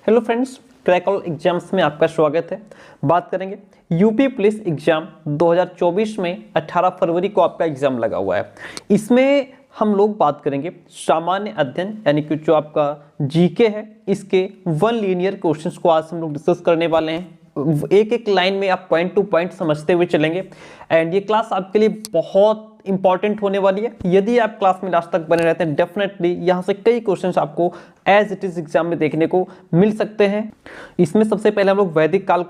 Hello friends, crack all exams में आपका स्वागत है। बात करेंगे यूपी पुलिस एग्जाम 2024 में 18 फरवरी को आपका एग्जाम लगा हुआ है। इसमें हम लोग बात करेंगे सामान्य अध्ययन यानी कि जो आपका जीके है, इसके 1 लीनियर क्वेश्चंस को आज हम लोग डिस्कस करने वाले हैं। एक एक लाइन में आप पॉइंट टू पॉइंट समझते हुए चलेंगे एंड ये क्लास आपके लिए बहुत इंपॉर्टेंट होने वाली है। यदि आप क्लास में लास्ट तक बने रहते हैं, डेफिनेटली यहाँ से कई क्वेश्चंस आपको एज इट इज एग्जाम में देखने को मिल सकते हैं। इसमें सबसे पहले हम लोग वैदिक काल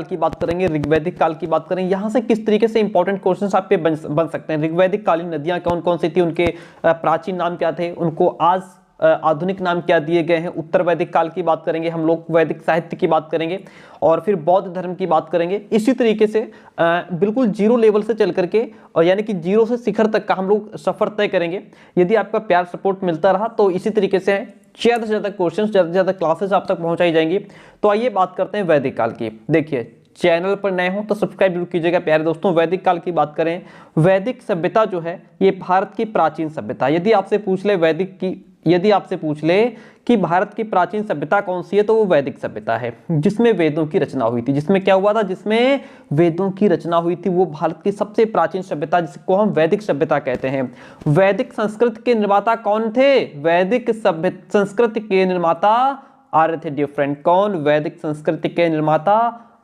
की बात करेंगे, ऋग्वैदिक काल की बात करेंगे। यहाँ से किस तरीके से इंपॉर्टेंट क्वेश्चंस आपके बन सकते हैं। ऋग्वैदिक कालीन नदियाँ कौन कौन सी थी, उनके प्राचीन नाम क्या थे, उनको आज आधुनिक नाम क्या दिए गए हैं। उत्तर वैदिक काल की बात करेंगे हम लोग, वैदिक साहित्य की बात करेंगे और फिर बौद्ध धर्म की बात करेंगे। इसी तरीके से बिल्कुल जीरो लेवल से चल करके और यानी कि जीरो से शिखर तक का हम लोग सफर तय करेंगे। यदि आपका प्यार सपोर्ट मिलता रहा तो इसी तरीके से ज़्यादा से ज़्यादा क्वेश्चन, ज़्यादा से ज़्यादा क्लासेस आप तक पहुँचाई जाएंगी। तो आइए बात करते हैं वैदिक काल की। देखिए, चैनल पर नए हो तो सब्सक्राइब जरूर कीजिएगा प्यारे दोस्तों। वैदिक काल की बात करें, वैदिक सभ्यता जो है ये भारत की प्राचीन सभ्यता। यदि आपसे पूछ ले कि भारत की प्राचीन सभ्यता कौन सी है तो वो वैदिक सभ्यता है, जिसमें वेदों की रचना हुई थी। जिसमें क्या हुआ था, जिसमें वेदों की रचना हुई थी, वो भारत की सबसे प्राचीन सभ्यता, जिसको हम वैदिक सभ्यता कहते हैं। वैदिक संस्कृत के निर्माता कौन थे? वैदिक संस्कृत के निर्माता आर्य थे। डिफरेंट कौन? वैदिक संस्कृति के निर्माता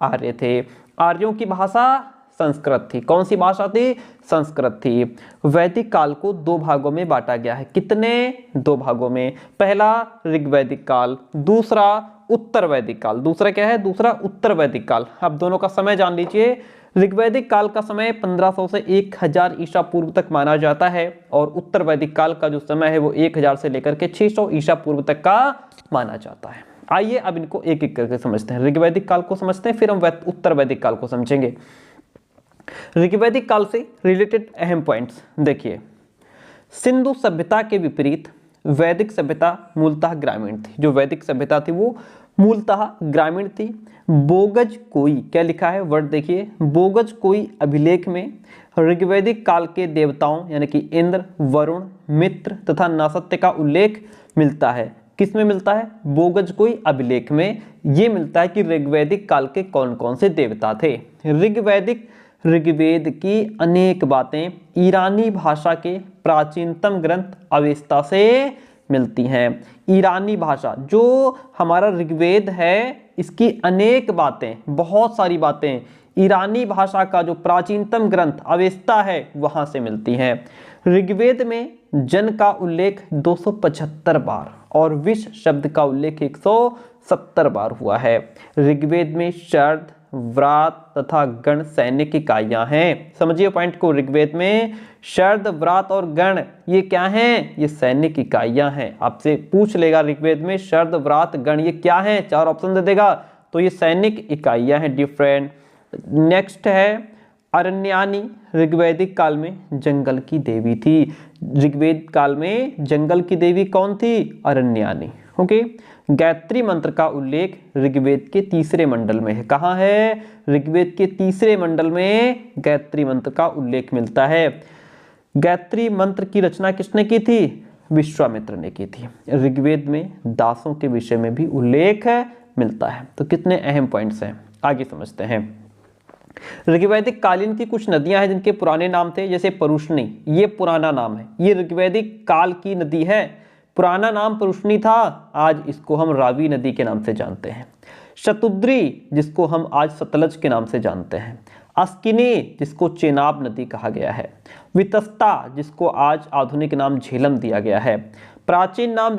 आर्य थे। आर्यों की भाषा संस्कृत थी। कौन सी भाषा थी? संस्कृत थी। वैदिक काल को 2 भागों में बांटा गया है। कितने? 2 भागों में। पहला ऋग्वैदिक काल, दूसरा उत्तर वैदिक काल। दूसरा क्या है? दूसरा उत्तर वैदिक काल। अब दोनों का समय जान लीजिए। ऋग्वैदिक काल का समय 1500 से 1000 ईसा पूर्व तक माना जाता है और उत्तर वैदिक काल का जो समय है वो 1000 से लेकर के 600 ईसा पूर्व तक का माना जाता है। आइए अब इनको एक एक करके समझते हैं। ऋग्वैदिक काल को समझते हैं, फिर हम उत्तर वैदिक काल को समझेंगे। ऋग्वैदिक काल से रिलेटेड अहम पॉइंट्स देखिए। सिंधु सभ्यता के विपरीत वैदिक सभ्यता मूलतः ग्रामीण थी। जो वैदिक सभ्यता थी वो मूलतः ग्रामीण थी। बोगज कोई, क्या लिखा है वर्ड देखिए, बोगज कोई अभिलेख में ऋग्वैदिक काल के देवताओं यानी कि इंद्र, वरुण, मित्र तथा नासत्य का उल्लेख मिलता है। किस में मिलता है? बोगज कोई अभिलेख में ये मिलता है कि ऋग्वैदिक काल के कौन कौन से देवता थे। ऋग्वेद की अनेक बातें ईरानी भाषा के प्राचीनतम ग्रंथ अवेस्ता से मिलती हैं। ईरानी भाषा, जो हमारा ऋग्वेद है, इसकी अनेक बातें, बहुत सारी बातें ईरानी भाषा का जो प्राचीनतम ग्रंथ अवेस्ता है वहां से मिलती हैं। ऋग्वेद में जन का उल्लेख 275 बार और विष शब्द का उल्लेख 170 बार हुआ है। ऋग्वेद में शर्द, व्रात तथा गण सैनिक इकाइयां हैं। समझिए पॉइंट को। ऋग्वेद में शर्द, व्रात और गण ये क्या हैं? ये सैनिक इकाइयां हैं। आपसे पूछ लेगा ऋग्वेद में शर्द, व्रात, गण ये क्या हैं, 4 ऑप्शन दे देगा तो ये सैनिक इकाइयां हैं। डिफरेंट। नेक्स्ट है अरण्यानी। ऋग्वैदिक काल में जंगल की देवी थी। ऋग्वेद काल में जंगल की देवी कौन थी? अरण्यानी। ओके। गायत्री मंत्र का उल्लेख ऋग्वेद के 3रे मंडल में है। कहाँ है? ऋग्वेद के 3रे मंडल में गायत्री मंत्र का उल्लेख मिलता है। गायत्री मंत्र की रचना किसने की थी? विश्वामित्र ने की थी। ऋग्वेद में दासों के विषय में भी उल्लेख मिलता है। तो कितने अहम पॉइंट्स हैं, आगे समझते हैं। ऋग्वैदिक कालीन की कुछ नदियां हैं जिनके पुराने नाम थे, जैसे परुष्णी, ये पुराना नाम है, ये ऋग्वैदिक काल की नदी है। पुराना नाम परुष्णी था, आज इसको हम रावी नदी के नाम से जानते हैं। शतुद्री, जिसको हम आज सतलज के नाम से जानते हैं। अस्किनी, जिसको चेनाब नदी कहा गया है। वितस्ता, जिसको आज आधुनिक नाम झेलम दिया गया है। प्राचीन नाम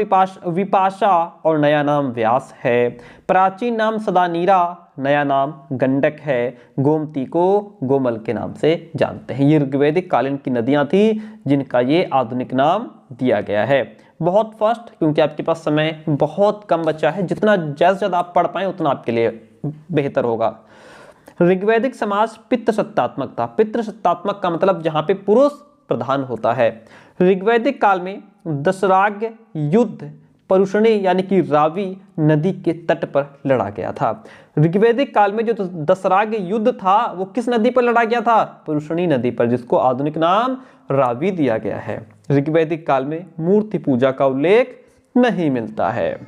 विपाशा और नया नाम व्यास है। प्राचीन नाम सदानीरा, नया नाम गंडक है। गोमती को गोमल के नाम से जानते हैं। ये ऋग्वैदिक कालीन की नदियां थी जिनका ये आधुनिक नाम दिया गया है। बहुत फास्ट, क्योंकि आपके पास समय बहुत कम बचा है। जितना ज़्यादा से ज़्यादा आप पढ़ पाएं उतना आपके लिए बेहतर होगा। ऋग्वैदिक समाज पितृसत्तात्मक था। पितृसत्तात्मक का मतलब जहां पे पुरुष प्रधान होता है। ऋग्वैदिक काल में दशराग युद्ध परुष्णी यानी कि रावी नदी के तट पर लड़ा गया था। ऋग्वैदिक काल में जो दशराग युद्ध था वो किस नदी पर लड़ा गया था? परुष्णी नदी पर, जिसको आधुनिक नाम रावी दिया गया है। ऋग्वैदिक काल में मूर्ति पूजा का उल्लेख नहीं मिलता है।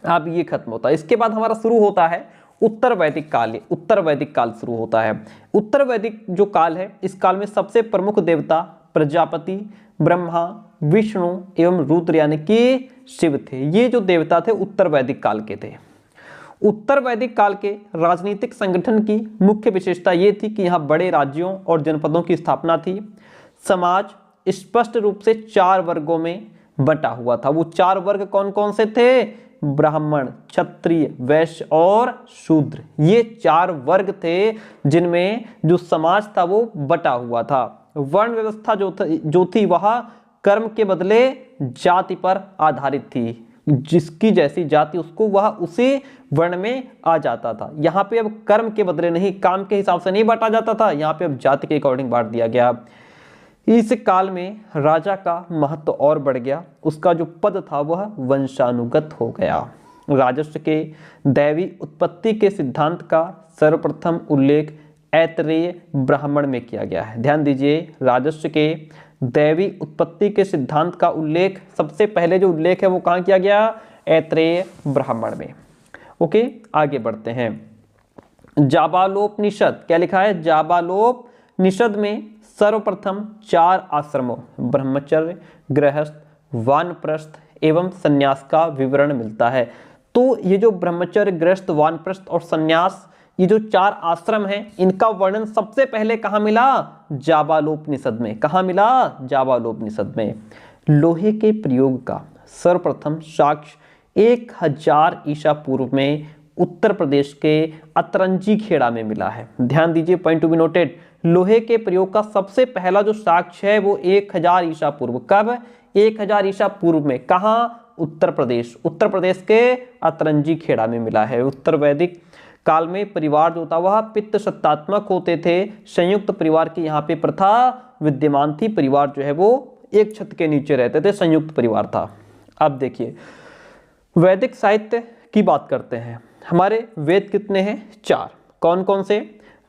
अब ये खत्म होता है। इसके बाद हमारा शुरू होता है उत्तर वैदिक काल। उत्तर वैदिक काल शुरू होता है। उत्तर वैदिक जो काल है, इस काल में सबसे प्रमुख देवता प्रजापति, ब्रह्मा, विष्णु एवं रुद्र यानी कि शिव थे। ये जो देवता थे उत्तर वैदिक काल के थे। उत्तर वैदिक काल के राजनीतिक संगठन की मुख्य विशेषता ये थी कि यहाँ बड़े राज्यों और जनपदों की स्थापना थी। समाज स्पष्ट रूप से 4 वर्गों में बटा हुआ था। वो 4 वर्ग कौन कौन से थे? ब्राह्मण, क्षत्रिय, वैश्य और शूद्र। ये 4 वर्ग थे जिनमें जो समाज था वो बटा हुआ था। वर्ण व्यवस्था जो थी वह कर्म के बदले जाति पर आधारित थी। जिसकी जैसी जाति उसको वह उसी वर्ण में आ जाता था। यहाँ पे अब कर्म के बदले नहीं, काम के हिसाब से नहीं बांटा जाता था, यहाँ पे अब जाति के अकॉर्डिंग बांट दिया गया। इस काल में राजा का महत्व और बढ़ गया। उसका जो पद था वह वंशानुगत हो गया। राजस्व के दैवी उत्पत्ति के सिद्धांत का सर्वप्रथम उल्लेख ऐतरेय ब्राह्मण में किया गया है। ध्यान दीजिए, राजस्व के दैवी उत्पत्ति के सिद्धांत का उल्लेख, सबसे पहले जो उल्लेख है वो कहाँ किया गया? ऐतरेय ब्राह्मण में। ओके, आगे बढ़ते हैं। जाबालोपनिषद, क्या लिखा है? जाबालोपनिषद में सर्वप्रथम 4 आश्रमों ब्रह्मचर्य, गृहस्थ, वानप्रस्थ एवं संन्यास का विवरण मिलता है। तो ये जो ब्रह्मचर्य, गृहस्थ, वानप्रस्थ और संन्यास, ये जो 4 आश्रम हैं, इनका वर्णन सबसे पहले कहाँ मिला? जाबालोपनिषद में। कहाँ मिला? जाबालोपनिषद में। लोहे के प्रयोग का सर्वप्रथम साक्ष्य 1000 ईसा पूर्व में उत्तर प्रदेश के अतरंजी खेड़ा में मिला है। ध्यान दीजिए, पॉइंट टू बी नोटेड। लोहे के प्रयोग का सबसे पहला जो साक्ष्य है वो 1000 ईसा पूर्व। कब? 1000 ईसा पूर्व में। कहाँ? उत्तर प्रदेश। उत्तर प्रदेश के अतरंजी खेड़ा में मिला है। उत्तर वैदिक काल में परिवार जो था वह पितृ सत्तात्मक होते थे। संयुक्त परिवार की यहाँ पे प्रथा विद्यमान थी। परिवार जो है वो एक छत के नीचे रहते थे, संयुक्त परिवार था। अब देखिए, वैदिक साहित्य की बात करते हैं। हमारे वेद कितने हैं? 4। कौन कौन से?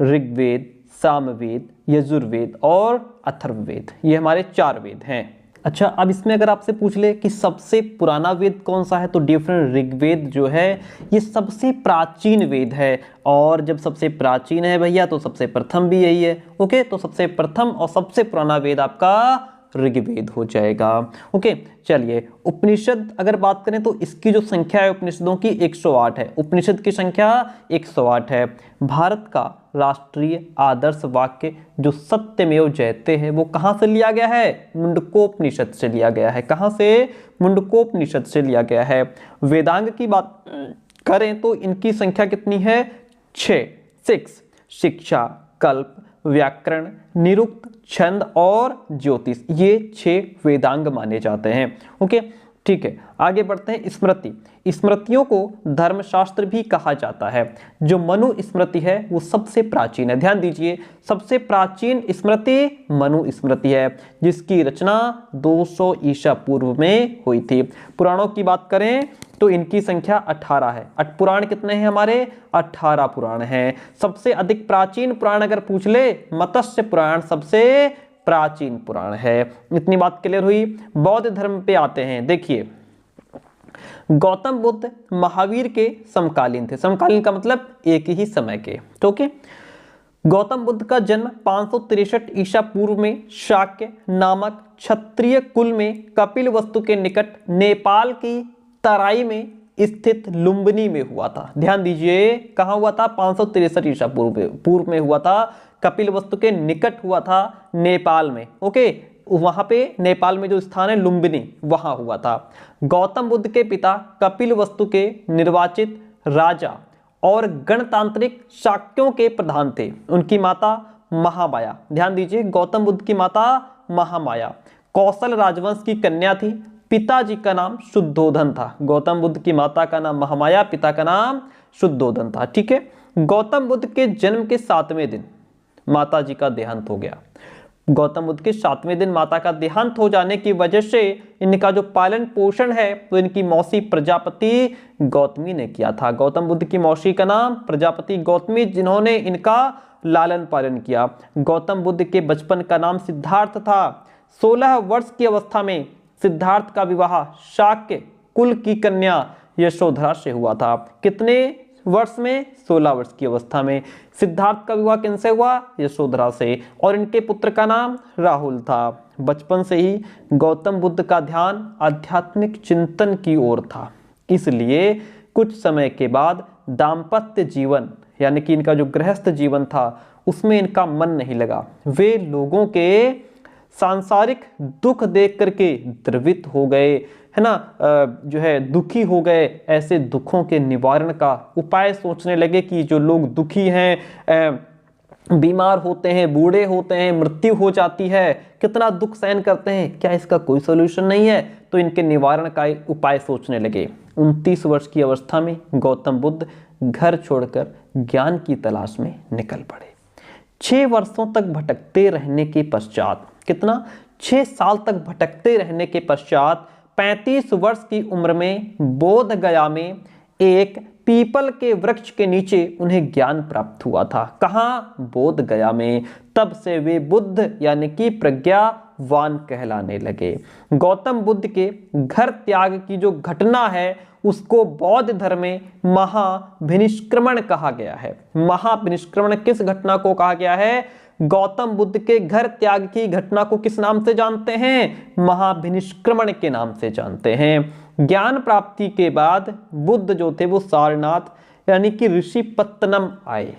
ऋग्वेद, सामवेद, यजुर्वेद और अथर्ववेद। ये हमारे 4 वेद हैं। अच्छा, अब इसमें अगर आपसे पूछ ले कि सबसे पुराना वेद कौन सा है, तो डिफरेंट ऋग्वेद जो है ये सबसे प्राचीन वेद है। और जब सबसे प्राचीन है भैया तो सबसे प्रथम भी यही है। ओके, तो सबसे प्रथम और सबसे पुराना वेद आपका ऋग्वेद हो जाएगा। ओके, चलिए उपनिषद अगर बात करें तो इसकी जो संख्या है उपनिषदों की 108 है। उपनिषद की संख्या 108 है। भारत का राष्ट्रीय आदर्श वाक्य जो सत्यमेव जयते है वो कहाँ से लिया गया है? मुंडकोपनिषद से लिया गया है। कहाँ से? मुंडकोपनिषद से लिया गया है। वेदांग की बात करें तो इनकी संख्या कितनी है? 6। शिक्षा, कल्प, व्याकरण, निरुक्त, छंद और ज्योतिष, ये 6 वेदांग माने जाते हैं। ओके, ठीक है, आगे बढ़ते हैं। स्मृति, स्मृतियों को धर्मशास्त्र भी कहा जाता है। जो मनु स्मृति है वो सबसे प्राचीन है। ध्यान दीजिए, सबसे प्राचीन स्मृति मनु स्मृति है जिसकी रचना 200 ईसा पूर्व में हुई थी। पुराणों की बात करें तो इनकी संख्या 18 है। पुराण कितने हैं हमारे? 18 पुराण हैं। सबसे अधिक प्राचीन पुराण अगर पूछ ले, मत्स्य पुराण सबसे प्राचीन पुराण है। इतनी बात क्लियर हुई। बौद्ध धर्म पे आते हैं। देखिए, गौतम बुद्ध महावीर के समकालीन थे। समकालीन का मतलब एक ही समय के। तो ओके, गौतम बुद्ध का जन्म 563 ईसा पूर्व में शाक्य नामक क्षत्रिय कुल में कपिलवस्तु के निकट नेपाल की तराई में स्थित लुम्बिनी में हुआ था। ध्यान दीजिए, कहाँ हुआ था? 563 ईसा पूर्व में हुआ था। कपिलवस्तु के निकट हुआ था, नेपाल में। ओके, वहां पे नेपाल में जो स्थान है लुम्बिनी, वहां हुआ था। गौतम बुद्ध के पिता कपिलवस्तु के निर्वाचित राजा और गणतांत्रिक शाक्यों के प्रधान थे। उनकी माता महामाया, ध्यान दीजिए, गौतम बुद्ध की माता महामाया कौशल राजवंश की कन्या थी। पिताजी का नाम शुद्धोधन था। गौतम बुद्ध की माता का नाम महामाया, पिता का नाम शुद्धोधन था। ठीक है, गौतम बुद्ध के जन्म के 7वें दिन माता जी का देहांत हो गया। गौतम बुद्ध के 7वें दिन माता का देहांत हो जाने की वजह से इनका जो पालन पोषण है तो इनकी मौसी प्रजापति गौतमी ने किया था। गौतम बुद्ध की मौसी का नाम प्रजापति गौतमी, जिन्होंने इनका लालन पालन किया। गौतम बुद्ध के बचपन का नाम सिद्धार्थ था। 16 वर्ष की अवस्था में सिद्धार्थ का विवाह शाक्य कुल की कन्या यशोधरा से हुआ था। कितने वर्ष में? 16 वर्ष की अवस्था में। सिद्धार्थ का विवाह किनसे हुआ? यशोधरा से। और इनके पुत्र का नाम राहुल था। बचपन से ही गौतम बुद्ध का ध्यान आध्यात्मिक चिंतन की ओर था, इसलिए कुछ समय के बाद दाम्पत्य जीवन यानी कि इनका जो गृहस्थ जीवन था उसमें इनका मन नहीं लगा। वे लोगों के सांसारिक दुख देख करके द्रवित हो गए, है ना, जो है दुखी हो गए। ऐसे दुखों के निवारण का उपाय सोचने लगे कि जो लोग दुखी हैं, बीमार होते हैं, बूढ़े होते हैं, मृत्यु हो जाती है, कितना दुख सहन करते हैं, क्या इसका कोई सोल्यूशन नहीं है? तो इनके निवारण का उपाय सोचने लगे। 29 वर्ष की अवस्था में गौतम बुद्ध घर छोड़कर ज्ञान की तलाश में निकल पड़े। 6 वर्षों तक भटकते रहने के पश्चात, कितना? 6 साल तक भटकते रहने के पश्चात 35 वर्ष की उम्र में बोध गया में एक पीपल के वृक्ष के नीचे उन्हें ज्ञान प्राप्त हुआ था। कहाँ? बोध गया में। तब से वे बुद्ध यानी कि प्रज्ञावान कहलाने लगे। गौतम बुद्ध के घर त्याग की जो घटना है उसको बौद्ध धर्म में महाभिनिष्क्रमण कहा गया है। महाभिनिष्क्रमण किस घटना को कहा गया है? गौतम बुद्ध के घर त्याग की घटना को किस नाम से जानते हैं? महाभिनिष्क्रमण के नाम से जानते हैं। ज्ञान प्राप्ति के बाद बुद्ध जो थे वो सारनाथ यानी कि ऋषिपत्तनम आए।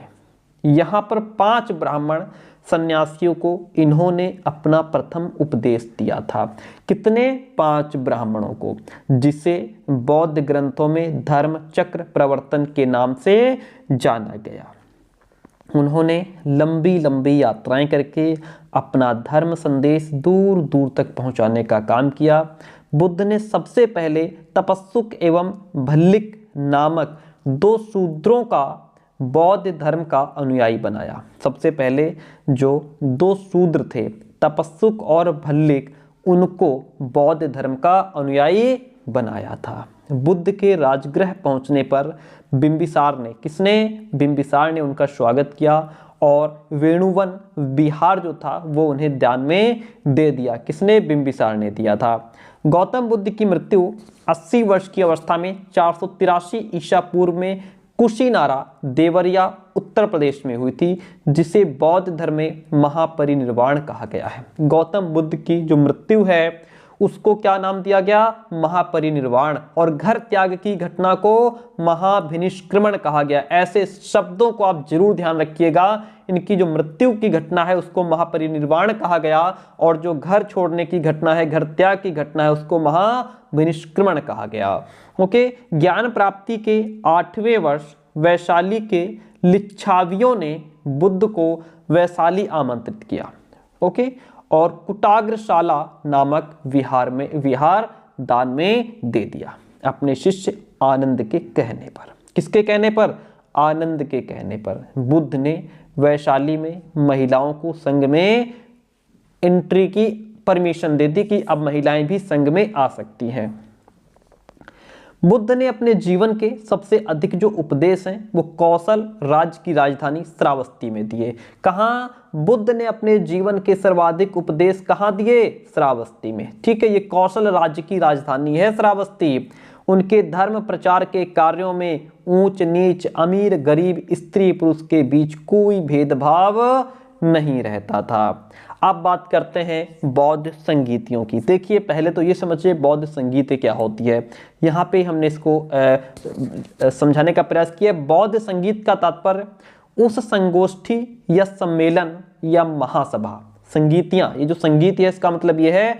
यहाँ पर 5 ब्राह्मण सन्यासियों को इन्होंने अपना प्रथम उपदेश दिया था। कितने? 5 ब्राह्मणों को, जिसे बौद्ध ग्रंथों में धर्म चक्र प्रवर्तन के नाम से जाना गया। उन्होंने लंबी लंबी यात्राएं करके अपना धर्म संदेश दूर दूर तक पहुंचाने का काम किया। बुद्ध ने सबसे पहले तपस्सुक एवं भल्लिक नामक 2 शूद्रों का बौद्ध धर्म का अनुयायी बनाया। सबसे पहले जो 2 शूद्र थे, तपस्सुक और भल्लिक, उनको बौद्ध धर्म का अनुयायी बनाया था। बुद्ध के राजगृह पहुंचने पर बिंबिसार ने, किसने? बिंबिसार ने उनका स्वागत किया और वेणुवन विहार जो था वो उन्हें दान में दे दिया। किसने? बिंबिसार ने दिया था। गौतम बुद्ध की मृत्यु 80 वर्ष की अवस्था में 483 ईसा पूर्व में कुशीनारा देवरिया उत्तर प्रदेश में हुई थी, जिसे बौद्ध धर्म में महापरिनिर्वाण कहा गया है। गौतम बुद्ध की जो मृत्यु है उसको क्या नाम दिया गया? महापरिनिर्वाण। और घर त्याग की घटना को महाभिनिष्क्रमण कहा गया। ऐसे शब्दों को आप जरूर ध्यान रखिएगा। इनकी जो मृत्यु की घटना है उसको महापरिनिर्वाण कहा गया, और जो घर छोड़ने की घटना है, घर त्याग की घटना है, उसको महाभिनिष्क्रमण कहा गया। ओके। ज्ञान प्राप्ति के 8वें वर्ष वैशाली के लिच्छावियों ने बुद्ध को वैशाली आमंत्रित किया। ओके। और कुटाग्रशाला नामक विहार दान में दे दिया अपने शिष्य आनंद के कहने पर। किसके कहने पर? आनंद के कहने पर बुद्ध ने वैशाली में महिलाओं को संघ में एंट्री की परमिशन दे दी कि अब महिलाएं भी संघ में आ सकती हैं। बुद्ध ने अपने जीवन के सबसे अधिक जो उपदेश हैं वो कौशल राज्य की राजधानी श्रावस्ती में दिए। कहाँ? बुद्ध ने अपने जीवन के सर्वाधिक उपदेश कहाँ दिए? श्रावस्ती में। ठीक है, ये कौशल राज्य की राजधानी है श्रावस्ती। उनके धर्म प्रचार के कार्यों में ऊंच नीच, अमीर गरीब, स्त्री पुरुष के बीच कोई भेदभाव नहीं रहता था। अब बात करते हैं बौद्ध संगीतियों की। देखिए, पहले तो ये समझिए बौद्ध संगीत क्या होती है। यहाँ पे हमने इसको समझाने का प्रयास किया। बौद्ध संगीत का तात्पर्य उस संगोष्ठी या सम्मेलन या महासभा, संगीतियाँ, ये जो संगीत है इसका मतलब ये है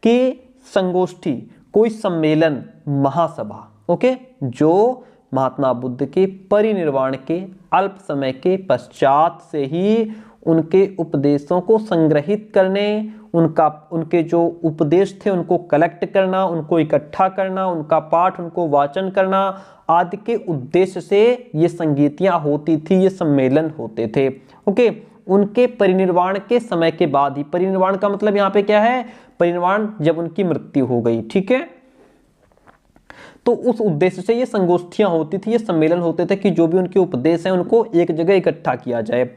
कि संगोष्ठी, कोई सम्मेलन, महासभा, ओके, जो महात्मा बुद्ध के परिनिर्वाण के अल्प समय के पश्चात से ही उनके उपदेशों को संग्रहित करने, उनके जो उपदेश थे उनको कलेक्ट करना, उनको इकट्ठा करना, उनका पाठ, उनको वाचन करना आदि के उद्देश्य से ये संगीतियाँ होती थी, ये सम्मेलन होते थे। ओके। उनके परिनिर्वाण के समय के बाद ही, परिनिर्वाण का मतलब यहाँ पे क्या है? परिनिर्वाण जब उनकी मृत्यु हो गई, ठीक है, तो उस उद्देश्य से ये संगोष्ठियां होती थी, ये सम्मेलन होते थे कि जो भी उनके उपदेश हैं उनको एक जगह इकट्ठा किया जाए।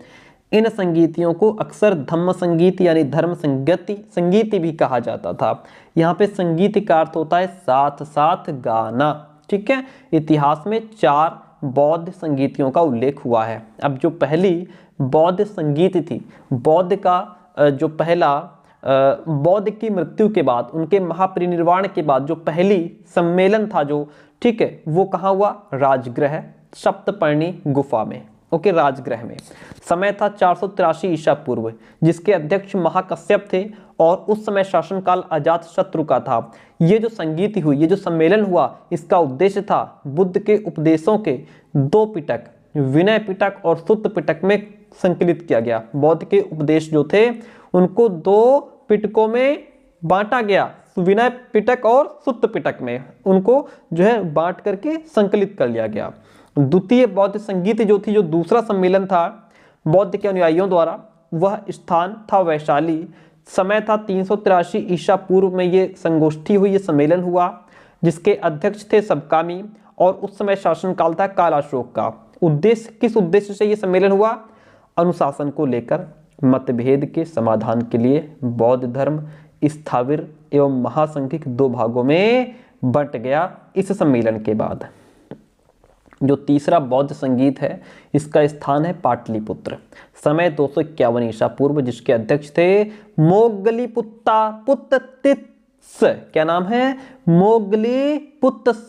इन संगीतियों को अक्सर धम्म संगीत यानी धर्म संगीत भी कहा जाता था। यहाँ पे संगीत का अर्थ होता है साथ साथ गाना, ठीक है। इतिहास में 4 बौद्ध संगीतियों का उल्लेख हुआ है। अब जो पहली बौद्ध संगीत थी, बौद्ध का जो पहला बौद्ध की मृत्यु के बाद, उनके महापरिनिर्वाण के बाद जो पहली सम्मेलन था जो, ठीक है, वो कहाँ हुआ? राजगृह सप्तपर्णी गुफा में। ओके, राजगृह में। समय था 483 ईसा पूर्व, जिसके अध्यक्ष महाकश्यप थे और उस समय शासनकाल अजातशत्रु का था। ये जो संगीत हुई, ये जो सम्मेलन हुआ, इसका उद्देश्य था बुद्ध के उपदेशों के 2 पिटक, विनय पिटक और सुत्त पिटक में संकलित किया गया। बौद्ध के उपदेश जो थे उनको 2 पिटकों में बांटा गया, विनय पिटक और सुत्त पिटक में उनको जो है बांट करके संकलित कर लिया गया। द्वितीय बौद्ध संगीत जो थी, जो दूसरा सम्मेलन था बौद्ध के अनुयायियों द्वारा, वह स्थान था वैशाली। समय था 383 ईसा पूर्व में ये संगोष्ठी हुई, ये सम्मेलन हुआ, जिसके अध्यक्ष थे सबकामी और उस समय शासनकाल था कालाशोक का। उद्देश्य, किस उद्देश्य से ये सम्मेलन हुआ? अनुशासन को लेकर मतभेद के समाधान के लिए बौद्ध धर्म स्थाविर एवं महासंघिक 2 भागों में बंट गया इस सम्मेलन के बाद। जो तीसरा बौद्ध संगीत है, इसका स्थान है पाटलिपुत्र। समय 251 ईसा पूर्व, जिसके अध्यक्ष थे मोगलीपुत्ता पुत्तिस। क्या नाम है? मोगलीपुत्तिस,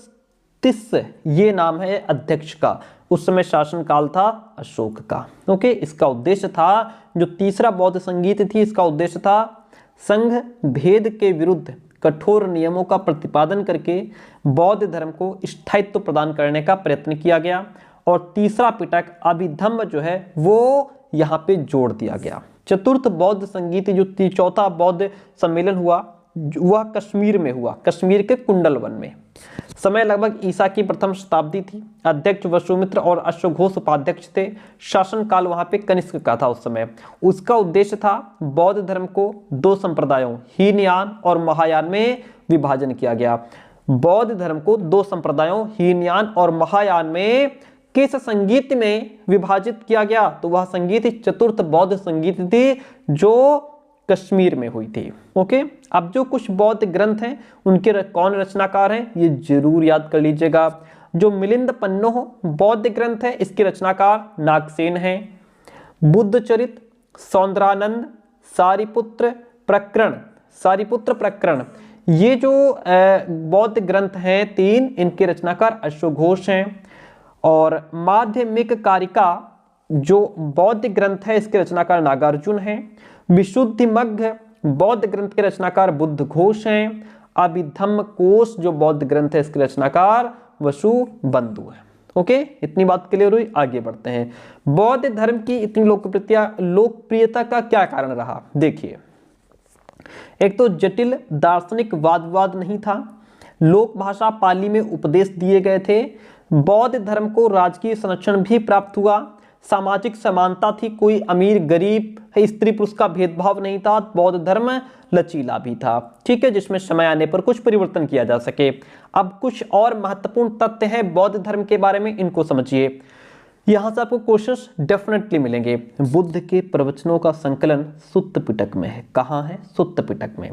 ये नाम है अध्यक्ष का। उस समय शासनकाल था अशोक का। ओके, इसका उद्देश्य था, जो तीसरा बौद्ध संगीत थी, इसका उद्देश्य था संघ भेद के विरुद्ध कठोर नियमों का प्रतिपादन करके बौद्ध धर्म को स्थायित्व प्रदान करने का प्रयत्न किया गया। और तीसरा पिटक अभिधम्म जो है वो यहाँ पे जोड़ दिया गया। चतुर्थ बौद्ध संगीत, जो चौथा बौद्ध सम्मेलन हुआ, वह कश्मीर में हुआ, कश्मीर के कुंडल वन में। समय लगभग ईसा की प्रथम शताब्दी थी। अध्यक्ष वसुमित्र और अश्वघोष उपाध्यक्ष थे। शासनकाल वहां पे कनिष्क का था उस समय। उसका उद्देश्य था बौद्ध धर्म को 2 संप्रदायों, हीनयान और महायान में विभाजन किया गया। बौद्ध धर्म को 2 संप्रदायों, हीनयान और महायान में किस संगीत में विभाजित किया गया? तो वह संगीत चतुर्थ बौद्ध संगीत थी, जो कश्मीर में हुई थी। ओके, अब जो कुछ बौद्ध ग्रंथ हैं, उनके कौन रचनाकार हैं, ये जरूर याद कर लीजिएगा। जो मिलिंद पन्नो बौद्ध ग्रंथ है, इसके रचनाकार नागसेन हैं। बुद्ध चरित, सौंदरानंद, सारिपुत्र प्रकरण, ये जो बौद्ध ग्रंथ हैं 3, इनके रचनाकार अश्वघोष हैं। और माध्यमिक कारिका जो बौद्ध ग्रंथ है, इसके रचनाकार नागार्जुन हैं। विशुद्धिमग्ग बौद्ध ग्रंथ के रचनाकार बुद्ध घोष हैं। अभिधम्म कोश जो बौद्ध ग्रंथ है, इसके रचनाकार वसु बंधु है। ओके, इतनी बात क्लियर हुई। आगे बढ़ते हैं। बौद्ध धर्म की इतनी लोकप्रियता का क्या कारण रहा? देखिए, एक तो जटिल दार्शनिक वाद विवाद नहीं था। लोक भाषा पाली में उपदेश दिए गए थे। बौद्ध धर्म को राजकीय संरक्षण भी प्राप्त हुआ। सामाजिक समानता थी, कोई अमीर गरीब स्त्री पुरुष का भेदभाव नहीं था। बौद्ध धर्म लचीला भी था, ठीक है, जिसमें समय आने पर कुछ परिवर्तन किया जा सके। अब कुछ और महत्वपूर्ण तथ्य हैं बौद्ध धर्म के बारे में, इनको समझिए। यहां से आपको क्वेश्चंस डेफिनेटली मिलेंगे। बुद्ध के प्रवचनों का संकलन सुत्त पिटक में है। कहाँ है? सुत्त पिटक में।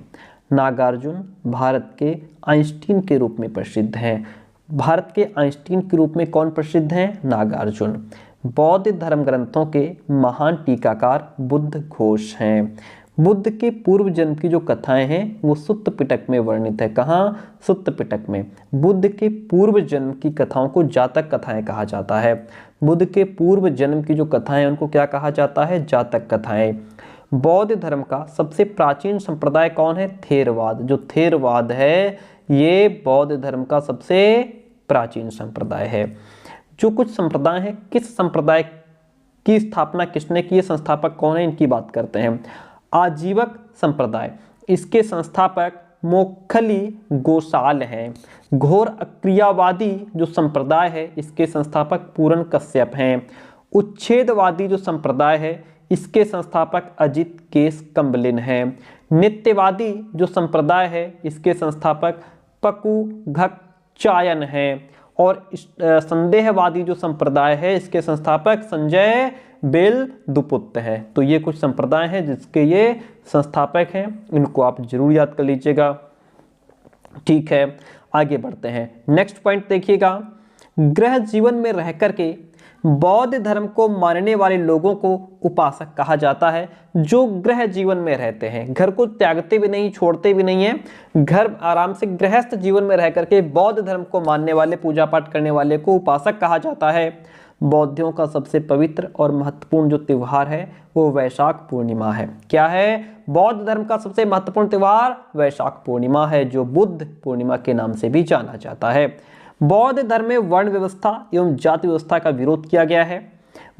नागार्जुन भारत के आइंस्टीन के रूप में प्रसिद्ध हैं। भारत के आइंस्टीन के रूप में कौन प्रसिद्ध हैं? नागार्जुन। बौद्ध धर्म ग्रंथों के महान टीकाकार बुद्ध घोष हैं। बुद्ध के पूर्व जन्म की जो कथाएं हैं वो सुत्त पिटक में वर्णित है। कहाँ? सुत्त पिटक में। बुद्ध के पूर्व जन्म की कथाओं को जातक कथाएं कहा जाता है। बुद्ध के पूर्व जन्म की जो कथाएं उनको क्या कहा जाता है? जातक कथाएं। बौद्ध धर्म का सबसे प्राचीन संप्रदाय कौन है? थेरवाद। जो थेरवाद है ये बौद्ध धर्म का सबसे प्राचीन संप्रदाय है। जो कुछ संप्रदाय हैं, किस संप्रदाय की स्थापना किसने की, संस्थापक कौन है, इनकी बात करते हैं। आजीवक संप्रदाय, इसके संस्थापक मोक्खली गोसाल हैं। घोर अक्रियावादी जो संप्रदाय है, इसके संस्थापक पूरन कश्यप हैं। उच्छेदवादी जो संप्रदाय है, इसके संस्थापक अजित केस कम्बलिन हैं। नित्यवादी जो संप्रदाय है, इसके संस्थापक पकु घकचायन हैं। और संदेहवादी जो संप्रदाय है, इसके संस्थापक संजय बेल दुपुत्त है। तो ये कुछ संप्रदाय हैं जिसके ये संस्थापक हैं, इनको आप जरूर याद कर लीजिएगा, ठीक है। आगे बढ़ते हैं। नेक्स्ट पॉइंट देखिएगा, गृह जीवन में रह करके बौद्ध धर्म को मानने वाले लोगों को उपासक कहा जाता है। जो गृह जीवन में रहते हैं, घर को त्यागते भी नहीं, छोड़ते भी नहीं है, घर आराम से गृहस्थ जीवन में रह करके बौद्ध धर्म को मानने वाले, पूजा पाठ करने वाले को उपासक कहा जाता है। बौद्धियों का सबसे पवित्र और महत्वपूर्ण जो त्यौहार है वो वैशाख पूर्णिमा है। क्या है? बौद्ध धर्म का सबसे महत्वपूर्ण त्यौहार वैशाख पूर्णिमा है, जो बुद्ध पूर्णिमा के नाम से भी जाना जाता है। बौद्ध धर्म में वर्ण व्यवस्था एवं जाति व्यवस्था का विरोध किया गया है।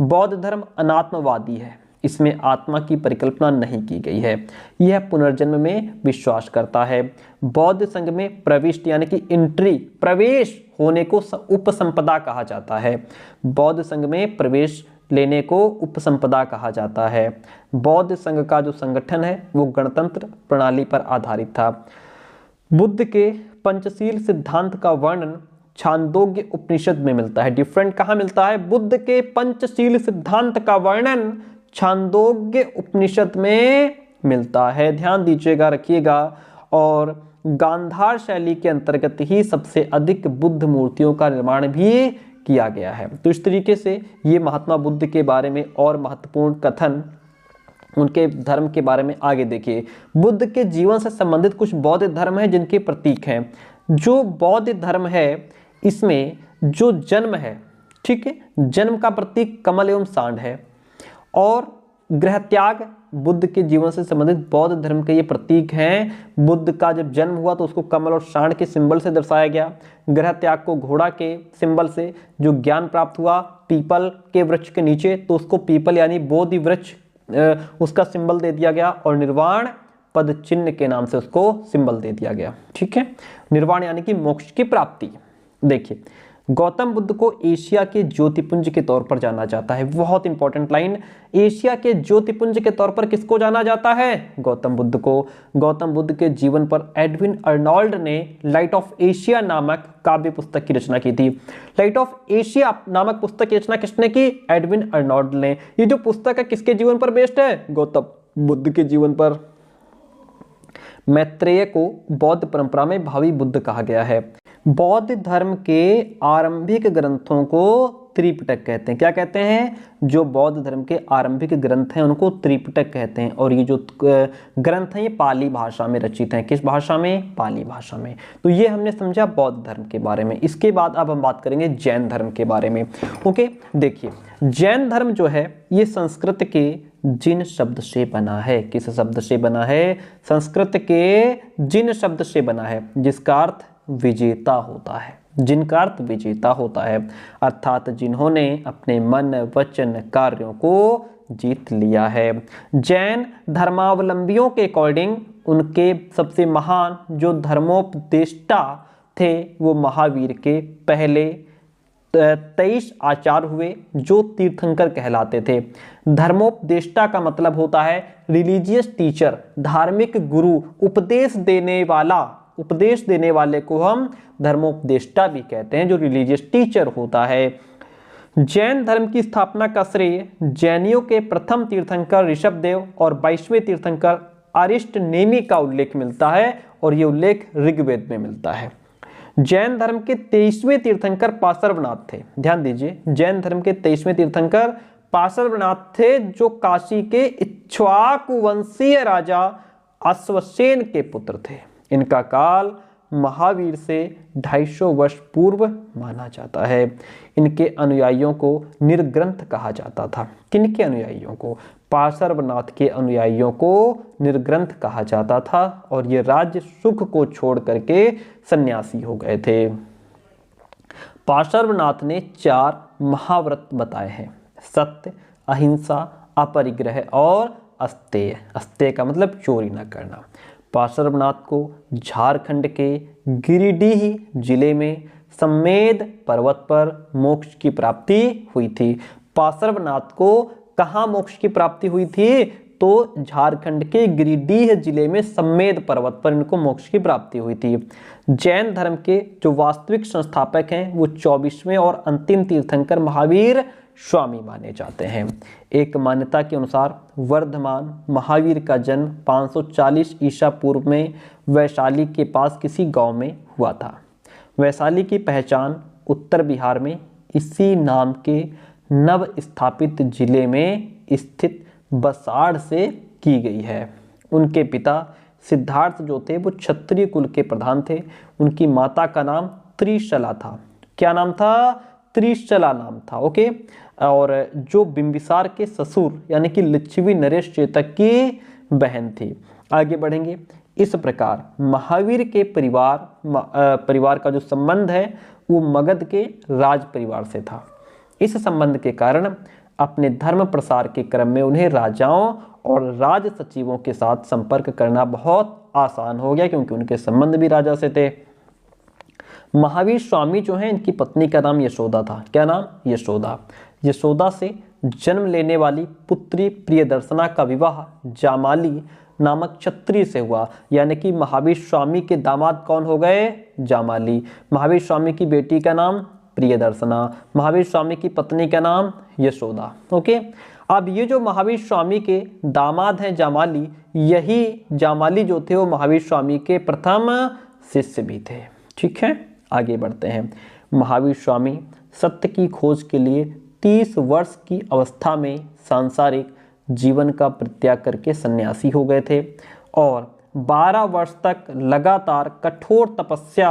बौद्ध धर्म अनात्मवादी है, इसमें आत्मा की परिकल्पना नहीं की गई है। यह पुनर्जन्म में विश्वास करता है। बौद्ध संघ में प्रविष्ट यानी कि एंट्री, प्रवेश होने को उपसंपदा कहा जाता है। बौद्ध संघ में प्रवेश लेने को उपसंपदा कहा जाता है। बौद्ध संघ का जो संगठन है वो गणतंत्र प्रणाली पर आधारित था। बुद्ध के पंचशील सिद्धांत का वर्णन छांदोग्य उपनिषद में मिलता है। डिफरेंट कहाँ मिलता है? बुद्ध के पंचशील सिद्धांत का वर्णन छांदोग्य उपनिषद में मिलता है। ध्यान दीजिएगा, रखिएगा। और गांधार शैली के अंतर्गत ही सबसे अधिक बुद्ध मूर्तियों का निर्माण भी किया गया है। तो इस तरीके से ये महात्मा बुद्ध के बारे में और महत्वपूर्ण कथन, उनके धर्म के बारे में आगे देखिए। बुद्ध के जीवन से संबंधित कुछ बौद्ध धर्म है जिनके प्रतीक हैं। जो बौद्ध धर्म है इसमें जो जन्म है, ठीक है, जन्म का प्रतीक कमल एवं सांड है। और गृह त्याग बुद्ध के जीवन से संबंधित बौद्ध धर्म के ये प्रतीक हैं। बुद्ध का जब जन्म हुआ तो उसको कमल और सांड के सिंबल से दर्शाया गया। गृह त्याग को घोड़ा के सिंबल से, जो ज्ञान प्राप्त हुआ पीपल के वृक्ष के नीचे तो उसको पीपल यानी बोधि वृक्ष उसका सिंबल दे दिया गया। और निर्वाण पद चिन्ह के नाम से उसको सिंबल दे दिया गया। ठीक है, निर्वाण यानी कि मोक्ष की प्राप्ति। देखिए, गौतम बुद्ध को एशिया के ज्योतिपुंज के तौर पर जाना जाता है। बहुत इंपॉर्टेंट लाइन, एशिया के ज्योतिपुंज के तौर पर किसको जाना जाता है? गौतम बुद्ध को। गौतम बुद्ध के जीवन पर एडविन अर्नोल्ड ने लाइट ऑफ एशिया नामक काव्य पुस्तक की रचना की थी। लाइट ऑफ एशिया नामक पुस्तक की रचना किसने की? एडविन अर्नोल्ड ने। ये जो पुस्तक है किसके जीवन पर बेस्ड है? गौतम बुद्ध के जीवन पर। मैत्रेय को बौद्ध परंपरा में भावी बुद्ध कहा गया है। बौद्ध धर्म के आरंभिक ग्रंथों को त्रिपिटक कहते हैं। क्या कहते हैं? जो बौद्ध धर्म के आरंभिक ग्रंथ हैं उनको त्रिपिटक कहते हैं। और ये जो ग्रंथ हैं ये पाली भाषा में रचित हैं। किस भाषा में? पाली भाषा में। तो ये हमने समझा बौद्ध धर्म के बारे में। इसके बाद अब हम बात करेंगे जैन धर्म के बारे में। ओके, देखिए, जैन धर्म जो है ये संस्कृत के जिन शब्द से बना है। किस शब्द से बना है? संस्कृत के जिन शब्द से बना है, जिसका अर्थ विजेता होता है। जिनका अर्थ विजेता होता है, अर्थात जिन्होंने अपने मन वचन कार्यों को जीत लिया है। जैन धर्मावलंबियों के अकॉर्डिंग उनके सबसे महान जो धर्मोपदेष्टा थे वो महावीर के पहले 23 आचार्य हुए जो तीर्थंकर कहलाते थे। धर्मोपदेष्टा का मतलब होता है रिलीजियस टीचर, धार्मिक गुरु, उपदेश देने वाला। उपदेश देने वाले को हम धर्मोपदेष्टा भी कहते हैं, जो रिलीजियस टीचर होता है। जैन धर्म की स्थापना का श्रेय जैनियों के प्रथम तीर्थंकर ऋषभदेव और 22वें तीर्थंकर अरिष्टनेमि का उल्लेख मिलता है। और ये उल्लेख ऋग्वेद में मिलता है। जैन धर्म के 23वें तीर्थंकर पार्श्वनाथ थे। ध्यान दीजिए, जैन धर्म के 23वें तीर्थंकर पार्श्वनाथ थे, जो काशी के इक्ष्वाकु वंशीय राजा अश्वसेन के पुत्र थे। इनका काल महावीर से 250 वर्ष पूर्व माना जाता है। इनके अनुयायियों को निर्ग्रंथ कहा जाता था। किनके अनुयायियों को? पार्श्वनाथ के अनुयायियों को निर्ग्रंथ कहा जाता था। और ये राज्य सुख को छोड़ करके सन्यासी हो गए थे। पार्श्वनाथ ने 4 महाव्रत बताए हैं: सत्य, अहिंसा, अपरिग्रह और अस्तेय। अस्तेय का मतलब चोरी न करना। पार्श्वनाथ को झारखंड के गिरिडीह जिले में सम्मेद पर्वत पर मोक्ष की प्राप्ति हुई थी। पार्श्वनाथ को कहाँ मोक्ष की प्राप्ति हुई थी? तो झारखंड के गिरिडीह जिले में सम्मेद पर्वत पर इनको मोक्ष की प्राप्ति हुई थी। जैन धर्म के जो वास्तविक संस्थापक हैं वो 24वें और अंतिम तीर्थंकर महावीर स्वामी माने जाते हैं। एक मान्यता के अनुसार वर्धमान महावीर का जन्म 540 ईसा पूर्व में वैशाली के पास किसी गांव में हुआ था। वैशाली की पहचान उत्तर बिहार में इसी नाम के नव स्थापित जिले में स्थित बसाड़ से की गई है। उनके पिता सिद्धार्थ जो थे वो क्षत्रिय कुल के प्रधान थे। उनकी माता का नाम त्रिशला था। क्या नाम था? त्रिशला नाम था। ओके। और जो बिंबिसार के ससुर यानी कि लिच्छवी नरेश चेतक की बहन थी। आगे बढ़ेंगे। इस प्रकार महावीर के परिवार का जो संबंध है वो मगध के राज परिवार से था। इस संबंध के कारण अपने धर्म प्रसार के क्रम में उन्हें राजाओं और राज सचिवों के साथ संपर्क करना बहुत आसान हो गया, क्योंकि उनके संबंध भी राजा से थे। महावीर स्वामी जो हैं, इनकी पत्नी का नाम यशोदा था। क्या नाम? यशोदा। यशोदा से जन्म लेने वाली पुत्री प्रियदर्शना का विवाह जामाली नामक क्षत्रिय से हुआ। यानी कि महावीर स्वामी के दामाद कौन हो गए? जामाली। महावीर स्वामी की बेटी का नाम प्रियदर्शना। महावीर स्वामी की पत्नी का नाम यशोदा। ओके। अब ये जो महावीर स्वामी के दामाद हैं जामाली, यही जामाली जो थे वो महावीर स्वामी के प्रथम शिष्य भी थे। ठीक है, आगे बढ़ते हैं। महावीर स्वामी सत्य की खोज के लिए 30 वर्ष की अवस्था में सांसारिक जीवन का परित्याग करके सन्यासी हो गए थे और 12 वर्ष तक लगातार कठोर तपस्या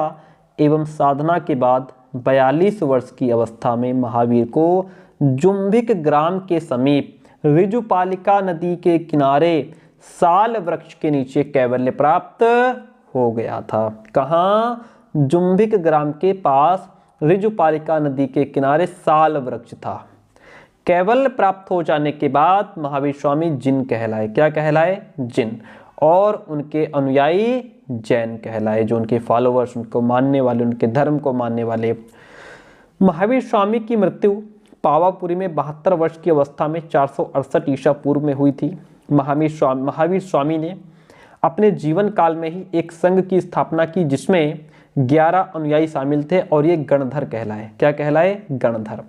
एवं साधना के बाद 42 वर्ष की अवस्था में महावीर को जुम्बिक ग्राम के समीप ऋजुपालिका नदी के किनारे साल वृक्ष के नीचे कैवल्य प्राप्त हो गया था। कहाँ? जुम्बिक ग्राम के पास ऋजुपालिका नदी के किनारे साल वृक्ष था। कैवल्य प्राप्त हो जाने के बाद महावीर स्वामी जिन कहलाए। क्या कहलाए? जिन। और उनके अनुयायी जैन कहलाए, जो उनके फॉलोअर्स, उनको मानने वाले, उनके धर्म को मानने वाले। महावीर स्वामी की मृत्यु पावापुरी में 72 वर्ष की अवस्था में 468 ईसा पूर्व में हुई थी। महावीर स्वामी ने अपने जीवन काल में ही एक संघ की स्थापना की जिसमें 11 अनुयायी शामिल थे और ये गणधर कहलाए। क्या कहलाए? गणधर।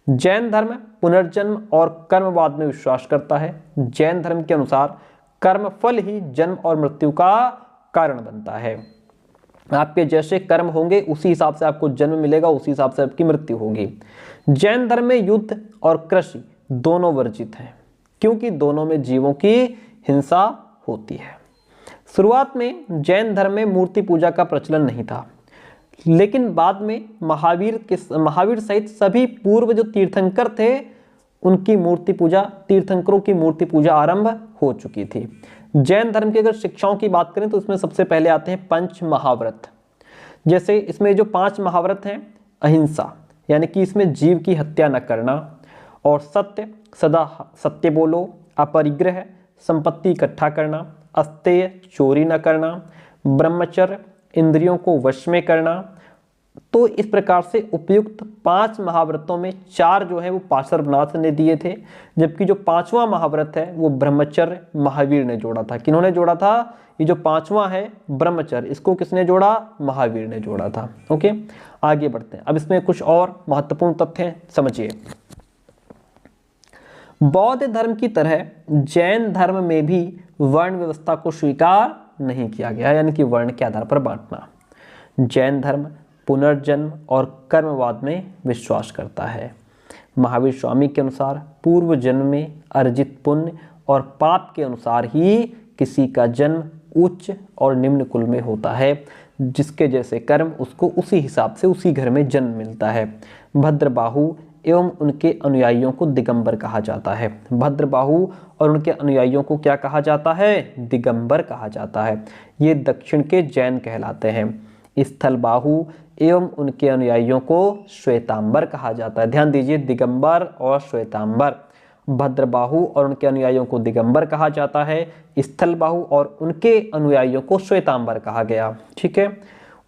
जैन धर्म पुनर्जन्म और कर्मवाद में विश्वास करता है। जैन धर्म के अनुसार कर्म फल ही जन्म और मृत्यु का कारण बनता है। आपके जैसे कर्म होंगे उसी हिसाब से आपको जन्म मिलेगा, उसी हिसाब से आपकी मृत्यु होगी। जैन धर्म में युद्ध और कृषि दोनों वर्जित हैं, क्योंकि दोनों में जीवों की हिंसा होती है। शुरुआत में जैन धर्म में मूर्ति पूजा का प्रचलन नहीं था, लेकिन बाद में महावीर सहित सभी पूर्व जो तीर्थंकर थे उनकी मूर्ति पूजा, तीर्थंकरों की मूर्ति पूजा आरंभ हो चुकी थी। जैन धर्म की अगर शिक्षाओं की बात करें तो उसमें सबसे पहले आते हैं पंच महाव्रत। जैसे इसमें जो 5 महाव्रत हैं, अहिंसा यानी कि इसमें जीव की हत्या न करना, और सत्य, सदा सत्य बोलो, अपरिग्रह, संपत्ति इकट्ठा करना, अस्तेय, चोरी न करना, ब्रह्मचर्य, इंद्रियों को वश में करना। तो इस प्रकार से उपयुक्त 5 महाव्रतों में 4 जो है वो पार्श्वनाथ ने दिए थे, जबकि जो 5वां महाव्रत है वो ब्रह्मचर्य महावीर ने जोड़ा था। किन्होंने जोड़ा था? ये जो 5वां है ब्रह्मचर्य, इसको किसने जोड़ा? महावीर ने जोड़ा था। ओके, आगे बढ़ते हैं। अब इसमें कुछ और महत्वपूर्ण तथ्य हैं, समझिए। बौद्ध धर्म की तरह जैन धर्म में भी वर्ण व्यवस्था को स्वीकार नहीं किया गया, यानी कि वर्ण के आधार पर बांटना। जैन धर्म पुनर्जन्म और कर्मवाद में विश्वास करता है। महावीर स्वामी के अनुसार पूर्व जन्म में अर्जित पुण्य और पाप के अनुसार ही किसी का जन्म उच्च और निम्न कुल में होता है। जिसके जैसे कर्म उसको उसी हिसाब से उसी घर में जन्म मिलता है। भद्रबाहु एवं उनके अनुयायियों को दिगंबर कहा जाता है। भद्रबाहु और उनके अनुयायियों को क्या कहा जाता है? दिगंबर कहा जाता है। ये दक्षिण के जैन कहलाते हैं। स्थलबाहु एवं उनके अनुयायियों को श्वेतांबर कहा जाता है। ध्यान दीजिए, दिगंबर और श्वेतांबर। भद्रबाहु और उनके अनुयायियों को दिगंबर कहा जाता है, स्थलबाहु और उनके अनुयायियों को श्वेतांबर कहा गया। ठीक है।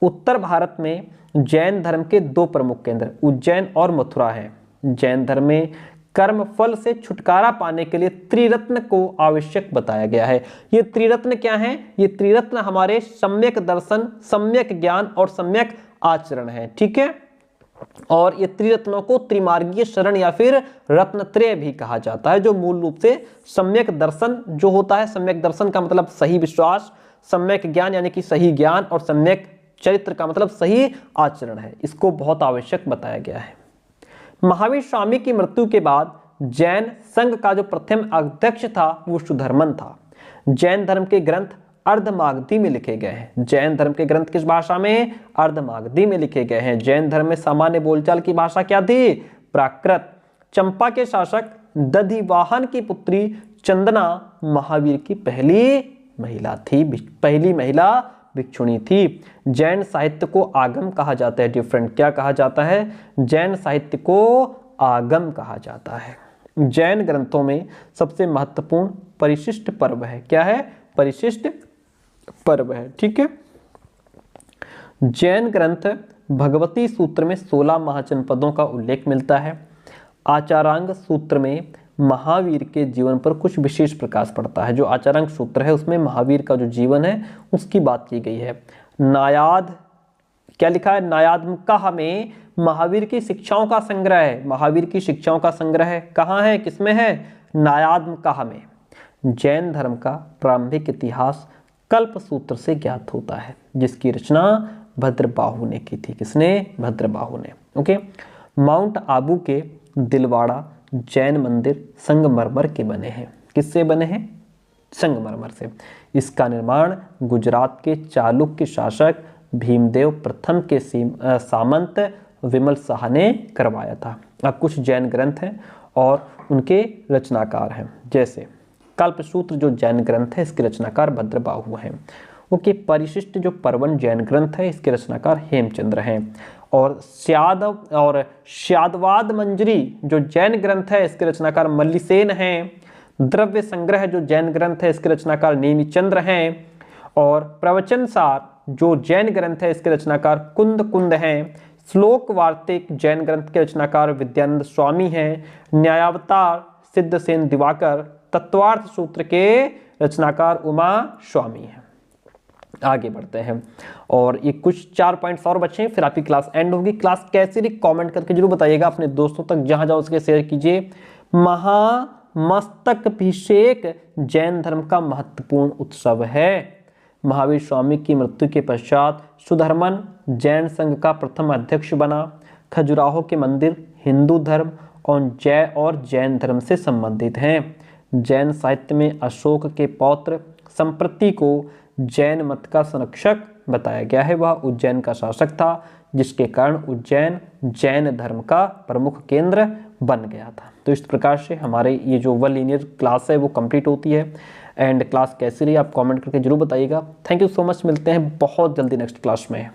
उत्तर भारत में जैन धर्म के 2 प्रमुख केंद्र उज्जैन और मथुरा हैं। जैन धर्म में कर्म फल से छुटकारा पाने के लिए त्रिरत्न को आवश्यक बताया गया है। ये त्रिरत्न क्या हैं? ये त्रिरत्न हमारे सम्यक दर्शन, सम्यक ज्ञान और सम्यक आचरण है। ठीक है। और ये त्रिरत्नों को त्रिमार्गीय शरण या फिर रत्नत्रय भी कहा जाता है, जो मूल रूप से सम्यक दर्शन जो होता है। सम्यक दर्शन का मतलब सही विश्वास, सम्यक ज्ञान यानी कि सही ज्ञान, और सम्यक चरित्र का मतलब सही आचरण है, इसको बहुत आवश्यक बताया गया है। महावीर स्वामी की मृत्यु के बाद जैन संघ का जो प्रथम अध्यक्ष था वो सुधर्मन था। जैन धर्म के ग्रंथ अर्धमागधी में लिखे गए हैं। जैन धर्म के ग्रंथ किस भाषा में? अर्धमागधी में लिखे गए हैं। जैन धर्म में सामान्य बोलचाल की भाषा क्या थी? प्राकृत। चंपा के शासक दधिवाहन की पुत्री चंदना महावीर की पहली महिला थी, पहली महिला भिक्षुणी थी। जैन साहित्य को आगम कहा जाता है। डिफरेंट क्या कहा जाता है? जैन साहित्य को आगम कहा जाता है। जैन ग्रंथों में सबसे महत्वपूर्ण परिशिष्ट पर्व है। क्या है? परिशिष्ट पर्व है। ठीक है। जैन ग्रंथ भगवती सूत्र में 16 महाजनपदों का उल्लेख मिलता है। आचारांग सूत्र में महावीर के जीवन पर कुछ विशेष प्रकाश पड़ता है। जो आचारांग सूत्र है उसमें महावीर का जो जीवन है उसकी बात की गई है। नायाद क्या लिखा है? नायादमकाह में महावीर की शिक्षाओं का संग्रह है। महावीर की शिक्षाओं का संग्रह कहाँ है? किसमें है? नायादमकाह में। जैन धर्म का प्रारंभिक इतिहास कल्प सूत्र से ज्ञात होता है, जिसकी रचना भद्रबाहु ने की थी। किसने? भद्रबाहु ने। ओके। माउंट आबू के दिलवाड़ा जैन मंदिर संगमरमर के बने हैं। किससे बने हैं? संगमरमर से। इसका निर्माण गुजरात के चालुक्य शासक भीमदेव प्रथम के सामंत विमल शाह ने करवाया था। अब कुछ जैन ग्रंथ हैं और उनके रचनाकार हैं। जैसे कल्पसूत्र जो जैन ग्रंथ है इसके रचनाकार भद्रबाहु हैं। ओके। परिशिष्ट जो पर्वन जैन ग्रंथ है इसके रचनाकार हेमचंद्र हैं। और श्यादवाद मंजरी जो जैन ग्रंथ है इसके रचनाकार मल्लिसेन हैं। द्रव्य संग्रह जो जैन ग्रंथ है इसके रचनाकार नेमिचंद्र हैं। और प्रवचनसार जो जैन ग्रंथ है इसके रचनाकार कुंद हैं। श्लोक वार्तिक जैन ग्रंथ के रचनाकार विद्यानंद स्वामी हैं। न्यायावतार सिद्धसेन दिवाकर। तत्वार्थ सूत्र के रचनाकार उमा स्वामी हैं। आगे बढ़ते हैं और ये कुछ 4 पॉइंट्स और बचे हैं, फिर आपकी क्लास एंड होगी। क्लास कैसी रही कमेंट करके जरूर बताइएगा। अपने दोस्तों तक जहां जाओ उसके शेयर कीजिए। महामस्तकाभिषेक जैन धर्म का महत्वपूर्ण उत्सव है। महावीर स्वामी की मृत्यु के पश्चात सुधर्मन जैन संघ का प्रथम अध्यक्ष बना। खजुराहो के मंदिर हिंदू धर्म और जैन धर्म से संबंधित हैं। जैन साहित्य में अशोक के पौत्र संप्रति को जैन मत का संरक्षक बताया गया है। वह उज्जैन का शासक था, जिसके कारण उज्जैन जैन धर्म का प्रमुख केंद्र बन गया था। तो इस प्रकार से हमारे ये जो वन लीनियर क्लास है वो कंप्लीट होती है। एंड क्लास कैसी रही आप कमेंट करके जरूर बताइएगा। Thank you so much. मिलते हैं बहुत जल्दी नेक्स्ट क्लास में।